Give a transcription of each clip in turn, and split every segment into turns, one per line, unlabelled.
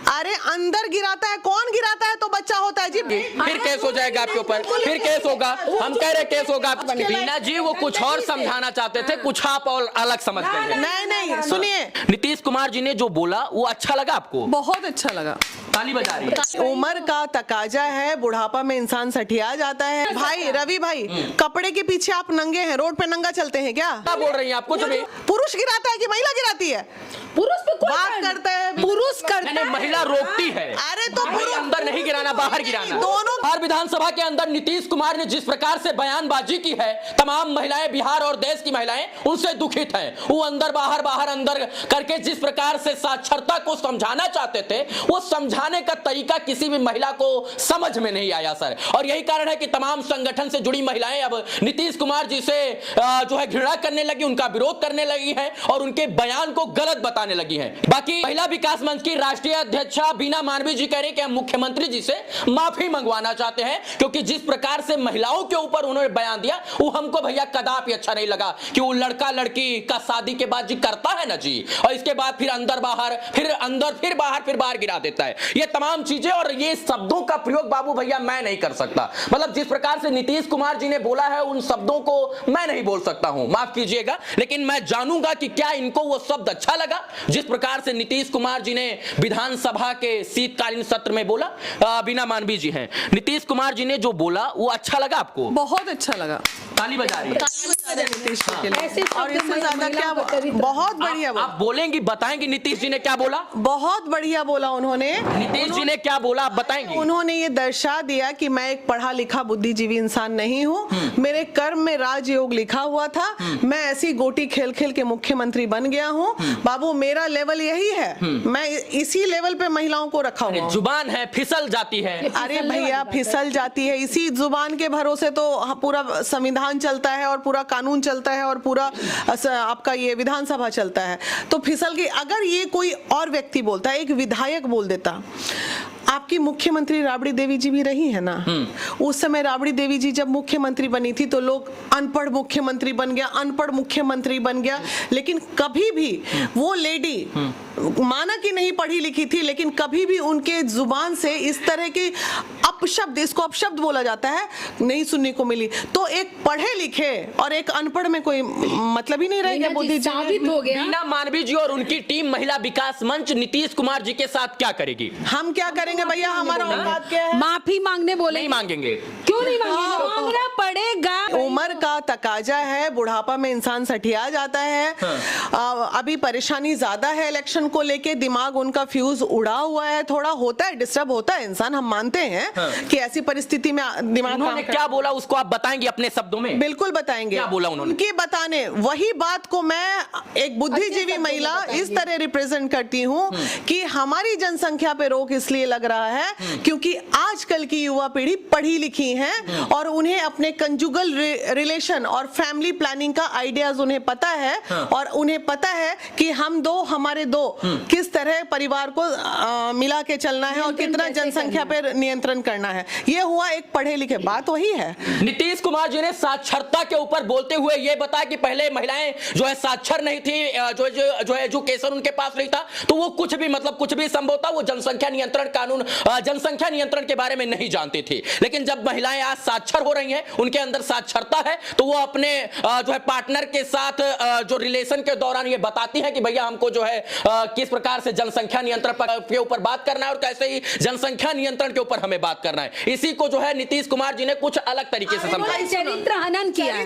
अरे अंदर गिराता है, कौन गिराता है तो बच्चा होता है जी।
फिर केस हो जाएगा आपके ऊपर, फिर केस होगा। हम कह रहे केस होगा। बीना जी वो कुछ और समझाना चाहते थे, कुछ आप और अलग समझ गए।
नहीं सुनिए,
नीतीश कुमार जी ने जो बोला वो अच्छा लगा आपको?
बहुत अच्छा लगा।
ताली बजा रही है।
उम्र का तकाजा है, बुढ़ापा में इंसान सठिया जाता है। भाई रवि भाई, कपड़े के पीछे आप नंगे हैं, रोड पे नंगा चलते हैं क्या?
क्या बोल रही हैं आप? कुछ भी
पुरुष गिराता है कि महिला गिराती है?
पुरुष पे कोई
बात करते हैं, पुरुष करते
नहीं,
हैं।
महिला रोकती है।
अरे तो
भाई अंदर नहीं गिराना, बाहर गिराना।
दोनों।
बिहार विधानसभा के अंदर नीतीश कुमार ने जिस प्रकार से बयानबाजी की है, तमाम महिलाएं, बिहार और देश की महिलाएं उनसे दुखित हैं। वो अंदर बाहर बाहर अंदर करके जिस प्रकार से साक्षरता को समझाना चाहते थे, वो समझाने का तरीका किसी भी महिला को समझ में नहीं आया सर। और यही कारण है कि तमाम संगठन से जुड़ी महिलाएं अब नीतीश कुमार जी से जो है घृणा करने लगी, उनका विरोध करने लगी हैं और उनके बयान को गलत बताने लगी हैं। बाकी महिला विकास मंच की राष्ट्रीय अध्यक्षा बीना मानवी जी कह रही कि हम मुख्यमंत्री जी से माफी मंगवाना चाहते हैं, क्योंकि जिस प्रकार से महिलाओं के ऊपर उन्होंने बयान दिया वो हमको भैया कदापि अच्छा नहीं लगा। कि वो लड़का लड़की का शादी के बाद जी करता है ना जी, और इसके बाद फिर अंदर बाहर, फिर अंदर, फिर बाहर गिरा देता है। ये तमाम चीजें और ये शब्दों का प्रयोग बाबू भैया मैं नहीं कर सकता। मतलब जिस प्रकार से नीतीश कुमार जी ने बोला है उन शब्दों को मैं नहीं बोल सकता हूं, माफ कीजिएगा। लेकिन मैं जानूंगा कि क्या इनको वो शब्द अच्छा लगा जिस प्रकार से नीतीश कुमार जी ने विधानसभा के शीतकालीन सत्र में बोला। बीना मानवी जी हैं, नीतीश कुमार जी ने जो बोला वो अच्छा लगा आपको?
बहुत अच्छा लगा।
ताली बजा रही है।
नीतीश जी के लिए।
ऐसे
और इससे ज्यादा क्या? बहुत बढ़िया बोला।
आप बोलेंगी, बताएंगी नीतीश जी ने क्या बोला?
बहुत बढ़िया बोला उन्होंने।
नीतीश जी ने क्या बोला आप बताएंगी?
उन्होंने ये दर्शा दिया कि मैं एक पढ़ा लिखा बुद्धिजीवी इंसान नहीं हूँ, मेरे कर्म में राजयोग लिखा हुआ था, मैं ऐसी गोटी खेल खेल के मुख्यमंत्री बन गया हूँ। बाबू मेरा लेवल यही है, मैं इसी लेवल पे महिलाओं को रखा हुआ हूँ।
जुबान है फिसल जाती है।
अरे भैया फिसल जाती है, इसी जुबान के भरोसे तो पूरा संविधान चलता है और पूरा कानून चलता है और पूरा आपका ये विधानसभा चलता है। तो फिसल गई। अगर ये कोई और व्यक्ति बोलता है, एक विधायक बोल देता, आपकी मुख्यमंत्री राबड़ी देवी जी भी रही है ना, उस समय राबड़ी देवी जी जब मुख्यमंत्री बनी थी तो लोग अनपढ़ मुख्यमंत्री बन गया, अनपढ़ मुख्यमंत्री बन गया। लेकिन कभी भी वो लेडी माना कि नहीं पढ़ी लिखी थी, लेकिन कभी भी उनके जुबान से इस तरह के अपशब्द, इसको अपशब्द बोला जाता है, नहीं सुनने को मिली। तो एक पढ़े लिखे और एक अनपढ़ में कोई मतलब ही नहीं रहेगा।
साबित हो गया।
बीना मानवी जी और उनकी टीम महिला विकास मंच नीतीश कुमार जी के साथ क्या करेगी?
हम क्या करेंगे भैया, हमारा औकात क्या है?
माफी मांगने बोले।
नहीं मांगेंगे।
क्यों नहीं मांगेंगे? मांगना पड़ेगा।
उम्र का तकाजा है, बुढ़ापा में इंसान सठिया जाता है। अभी परेशानी ज्यादा है इलेक्शन को लेके, दिमाग उनका फ्यूज उड़ा हुआ है, थोड़ा होता है, डिस्टर्ब होता है इंसान, हम मानते हैं कि ऐसी परिस्थिति में दिमाग
उन्होंने क्या बोला उसको आप बताएंगे अपने शब्दों में?
बिल्कुल बताएंगे।
क्या बोला उन्होंने?
उनके बताने वही बात को मैं एक बुद्धिजीवी महिला इस तरह रिप्रेजेंट करती हूँ कि हमारी जनसंख्या पे रोक इसलिए लग रहा है क्योंकि आजकल की युवा पीढ़ी पढ़ी लिखी है और उन्हें अपने कंजुगल रिलेशन और फैमिली प्लानिंग का आइडियाज उन्हें पता है और उन्हें पता है कि हम दो, हमारे दो किस तरह परिवार को मिला के चलना है और कितना जनसंख्या पर नियंत्रण करना है। ये हुआ एक पढ़े लिखे, बात वही है।
नीतीश कुमार जी ने साक्षरता के ऊपर बोलते हुए ये बताया कि पहले महिलाएं जो है साक्षर नहीं थी, जो एजुकेशन उनके पास नहीं था, तो वो कुछ भी मतलब कुछ भी संभव था, वो जनसंख्या नियंत्रण कानून, जनसंख्या नियंत्रण के बारे में नहीं जानती थी। लेकिन जब महिलाएं आज साक्षर हो रही हैं, उनके अंदर साक्षरता है, तो वो अपने जो है पार्टनर के साथ जो रिलेशन के दौरान ये बताती है कि भैया हमको जो है किस प्रकार से जनसंख्या नियंत्रण के ऊपर बात करना है और कैसे ही जनसंख्या नियंत्रण के ऊपर हमें बात करना है। इसी को जो है नीतीश कुमार जी ने कुछ अलग तरीके से समझाया।
चरित्र हनन किया है,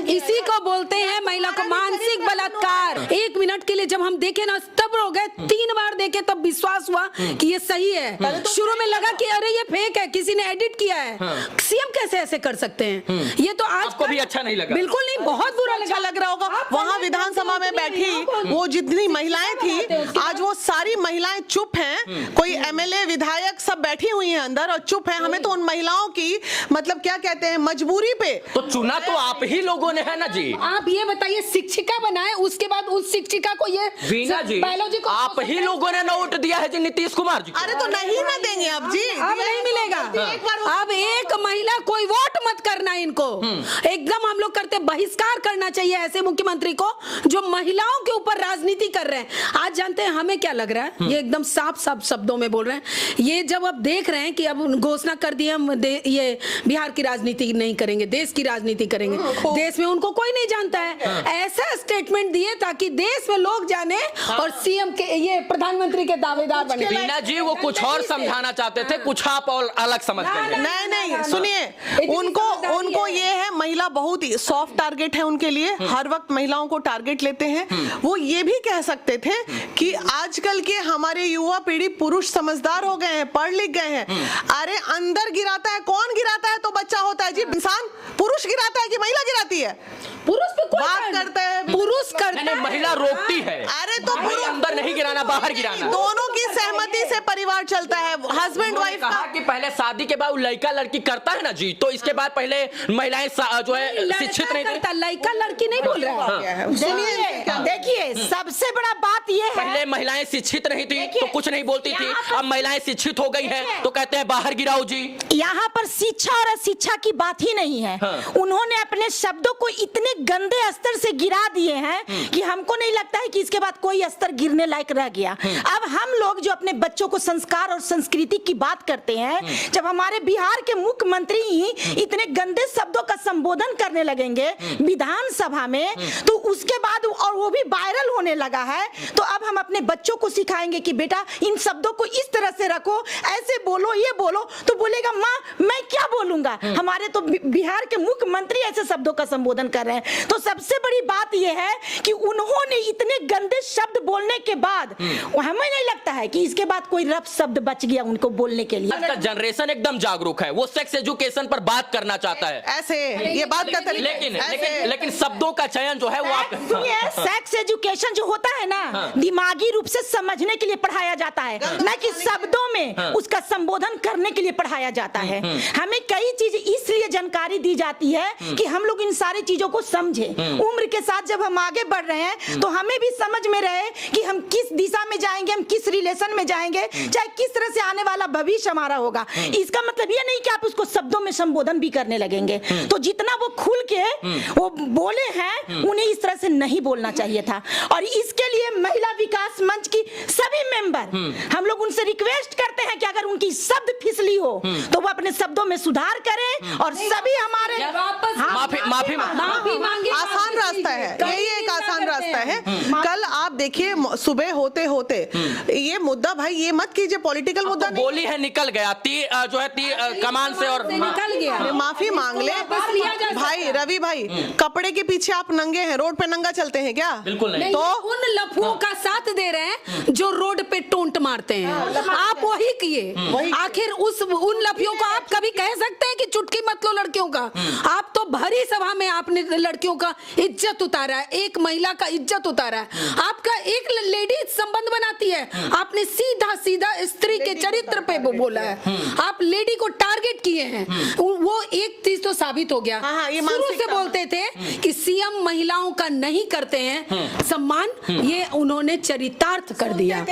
इसी को बोलते हैं महिला को मानसिक बलात्कार। एक मिनट के लिए जब हम देखे ना तब हो गए, 3 बार देखे तब विश्वास हुआ कि ये सही है। शुरू में लगा कि अरे ये फेक है, किसी ने एडिट किया है। सीएम कैसे ऐसे कर सकते हैं? ये तो आज
आपको भी अच्छा नहीं लगा?
बिल्कुल नहीं, बहुत बुरा
अच्छा लग रहा होगा। वहाँ विधानसभा में बैठी वो जितनी महिलाएं थी, आज वो सारी महिलाएं चुप हैं। कोई एमएलए विधायक सब बैठी हुई हैं अंदर और चुप है, हमें तो उन महिलाओं की मतलब क्या कहते हैं मजबूरी पे।
तो चुना तो आप ही लोगों ने है ना जी।
आप ये बताइए, शिक्षिका बनाए, उसके बाद उस शिक्षिका को ये
वीना जी
बायोलॉजी को
आप ही लोगों ने नोट दिया है जी नीतीश कुमार जी।
अरे तो नहीं ना देंगे अब जी,
अब नहीं मिलेगा। अब एक महिला कोई वोट मत करना इनको, एकदम हम लोग करते बहिष्कार करना चाहिए ऐसे मुख्यमंत्री को जो महिलाओं के ऊपर राजनीति कर रहे हैं। आज जानते हैं हमें क्या लग रहा है, ये एकदम साफ साफ शब्दों में बोल रहे हैं, ये जब अब देख रहे हैं कि अब घोषणा कर दी हम ये बिहार की राजनीति नहीं करेंगे, देश की राजनीति करेंगे, देश में उनको कोई नहीं जानता है, ऐसा स्टेटमेंट दिए ताकि देश में लोग जाने और सीएम के ये प्रधानमंत्री के दावेदार बने।
वीना जी वो कुछ और समझाना चाहते थे, कुछ आप और अलग समझ गए।
नहीं सुनिए, उनको ये है महिला बहुत ही सॉफ्ट टारगेट है उनके लिए, हर वक्त महिलाओं को टारगेट लेते हैं। वो ये भी कह सकते थे कि आजकल के हमारे युवा पीढ़ी पुरुष समझदार हो गए हैं, पढ़ लिख गए हैं। अरे अंदर गिराता है कौन गिराता है तो बच्चा होता है जी, इंसान पुरुष गिराता है कि महिला गिराती है?
पुरुष पे कोई
बात करते हैं
पुरुष करता है,
महिला रोकती है।
अरे तो
भाई अंदर नहीं गिराना, बाहर गिराना।
दोनों की सहमति से परिवार चलता है, हस्बैंड वाइफ का।
कि पहले शादी के बाद लड़का लड़की करता है ना जी, तो इसके बाद पहले महिलाएं जो है शिक्षित नहीं
करता, लड़का लड़की नहीं बोल रहा है।
देखिए सबसे बड़ा बात ये है,
पहले महिलाएं शिक्षित नहीं थी तो कुछ नहीं बोलती थी, अब महिलाएं शिक्षित हो गई हैं तो कहते हैं बाहर गिराओ जी।
यहाँ पर शिक्षा और अशिक्षा की बात ही नहीं है। उन्होंने अपने शब्दों को इतने गंदे स्तर से गिरा दिए हैं कि हमको नहीं लगता है कि इसके बाद कोई स्तर गिरने लायक रह गया। अब हम लोग जो अपने बच्चों को संस्कार और संस्कृति की बात करते हैं, जब हमारे बिहार के मुख्यमंत्री ही इतने गंदे शब्दों का संबोधन करने लगेंगे विधानसभा में, तो उसके बाद और वो भी वायरल होने लगा है, तो अब हम अपने बच्चों को सिखाएंगे कि बेटा इन शब्दों को इस तरह से रखो, ऐसे बोलो, ये बोलो, तो बोलेगा माँ मैं क्या बोलूंगा। हमारे तो बिहार के मुख्यमंत्री ऐसे शब्दों का संबोधन कर रहे हैं। तो सबसे बड़ी बात यह है कि उन्होंने इतने गंदे शब्द बोलने के बाद हमें नहीं लगता है कि इसके बाद कोई रफ शब्द बच गया उनको बोलने के लिए।
आज का जनरेशन एकदम जागरूक है, वो सेक्स एजुकेशन पर बात करना चाहता है।
ऐसे ये बात का
लेकिन शब्दों का चयन जो है वो आप
सेक्स एजुकेशन जो होता है ना, दिमागी रूप से समझने के लिए पढ़ाया जाता है, न कि शब्दों में उसका संबोधन करने के लिए पढ़ाया जाता है। हमें कई चीज इसलिए जानकारी दी जाती है कि हम लोग इन सारी चीजों को समझे। उम्र के साथ जब हम आगे बढ़ रहे हैं तो हमें भी समझ में रहे कि हम किस दिशा में जाएंगे, हम किस रिलेशन में जाएंगे, चाहे किस तरह से आने वाला भविष्य हमारा होगा। इसका मतलब ये नहीं कि आप उसको शब्दों में संबोधन भी करने लगेंगे। तो जितना वो खुल के वो बोले हैं उन्हें इस तरह से नहीं बोलना चाहिए था। और इसके लिए महिला विकास मंच की सभी मेंबर हम लोग उनसे रिक्वेस्ट करते हैं कि अगर उनकी शब्द फिसली हो तो वो अपने शब्दों में सुधार करें और सभी हमारे
माफी
मांगे।
आसान रास्ता है, यही एक आसान रास्ता है। कल आप देखिए सुबह होते होते ये मुद्दा, भाई ये मत कीजिए पॉलिटिकल मुद्दा नहीं,
बोली है निकल गया जो है कमान से और
निकल गया,
माफी मांग ले भाई। रवि भाई कपड़े के पीछे आप नंगे हैं, रोड पे नंगा चलते हैं क्या?
बिल्कुल नहीं।
तो उन लफुओं का साथ दे रहे हैं जो रोड पे टोंट मारते हैं, आप वही किए। आखिर उन लफियों को आप कभी कह सकते हैं कि चुटकी मत लो लड़कियों का? आप तो भरी सभा में आपने लड़कियों का इज्जत उतारा है, एक महिला का इज्जत उतारा है। आपका एक लेडी संबंध बनाती है, आपने सीधा सीधा स्त्री के चरित्र पे बोला है, आप लेडी को टारगेट किए हैं। वो एक चीज तो साबित हो गया। शुरू से बोलते थे कि सीएम महिलाओं का नहीं करते हैं सम्मान, ये उन्होंने चरितार्थ कर दिया।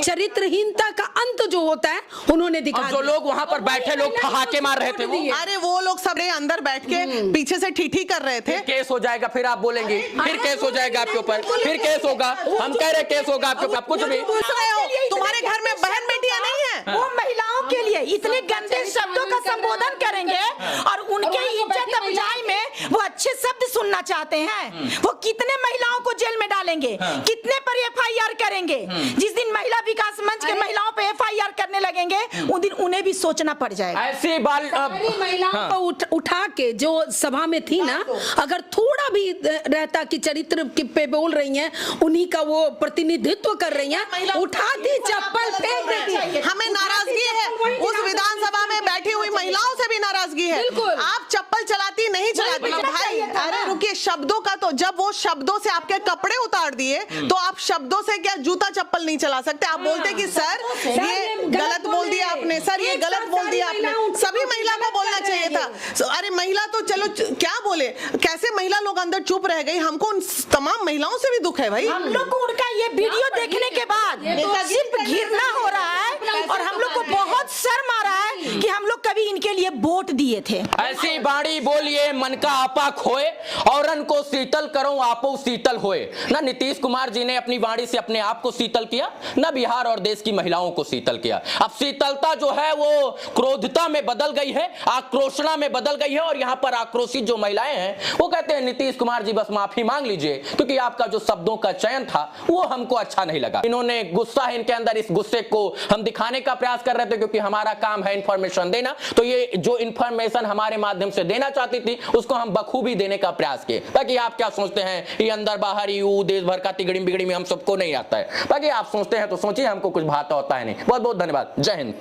चरित्रहीनता का अंत जो होता है उन्होंने दिखा।
जो लोग वहां पर बैठे लोग ठहाके मार रहे थे,
अरे वो लोग सब अंदर बैठ के पीछे से ठीठी कर रहे थे।
केस हो जाएगा, फिर आप बोलेंगे, फिर केस हो जाएगा आपके ऊपर, फिर केस होगा। हम कह रहे केस होगा आपके ऊपर, कुछ भी।
तुम्हारे घर में बहन बेटियां नहीं है,
वो महिलाओं के लिए इतने गंदे शब्दों का संबोधन करेंगे और उनके इज्जत अफजाई में वो अच्छे शब्द सुनना चाहते हैं। वो कितने महिलाओं को जेल में डालेंगे, कितने पर एफआईआर करेंगे। जिस दिन महिला विकास मंच के महिलाओं पे एफआईआर करने लगेंगे उस दिन उन्हें भी सोचना पड़ जाएगा।
ऐसी
महिलाओं को उठा के जो सभा में थी ना, अगर थोड़ा भी रहता कि चरित्र पे बोल रही हैं, उन्हीं का वो प्रतिनिधित्व कर रही हैं, उठा दी चप्पल फेंक देती।
हमें नाराजगी है उस विधानसभा में बैठी हुई महिलाओं से भी नाराजगी है। आप चप्पल चलाती नहीं चलाती भाई। अरे रुकिए, शब्दों का तो जब वो शब्दों से आपके कपड़े उतार दिए तो आप शब्दों से क्या जूता चप्पल नहीं चला सकते? आप बोलते कि सर ये गलत बोल दिया आपने, आपने सर, ये गलत बोल दिया आपने। सभी महिला को बोलना चाहिए था। अरे महिला तो चलो क्या बोले, कैसे महिला लोग अंदर चुप रह गई। हमको उन तमाम महिलाओं से भी दुख है भाई।
हम लोग को उनका ये वीडियो देखने के बाद सिर्फ घृणा हो रहा है और हम लोग को बहुत शर्म आ रहा है कि हम लोग कभी इनके लिए वोट दिए थे।
ऐसी बाणी बोलिए मन का आपा खोए, औरन को शीतल करो आपो शीतल होए। ना नीतीश कुमार जी ने अपनी वाणी से अपने आप को शीतल किया, ना बिहार और देश की महिलाओं को शीतल किया। अब शीतलता जो है वो क्रोधता में बदल गई है, आक्रोशना में बदल गई है। और यहाँ पर आक्रोशित जो महिलाएं हैं वो कहते हैं नीतीश कुमार जी बस माफी मांग लीजिए, क्योंकि आपका जो शब्दों का चयन था वो हमको अच्छा नहीं लगा। इन्होंने गुस्सा है इनके अंदर, इस गुस्से को हम दिखाने का प्रयास कर रहे थे, क्योंकि हमारा काम है इंफॉर्मेशन देना। तो ये जो इंफॉर्मेशन हमारे माध्यम से देना चाहती थी उसको हम बखूबी देने का प्रयास किए, ताकि आप क्या सोचते हैं ये अंदर बाहर यू देश भर का तिगड़ी बिगड़ी में हम सबको नहीं आता है। बाकी आप सोचते हैं तो सोचिए, हमको कुछ भाता होता है नहीं। बहुत बहुत धन्यवाद। जय हिंद।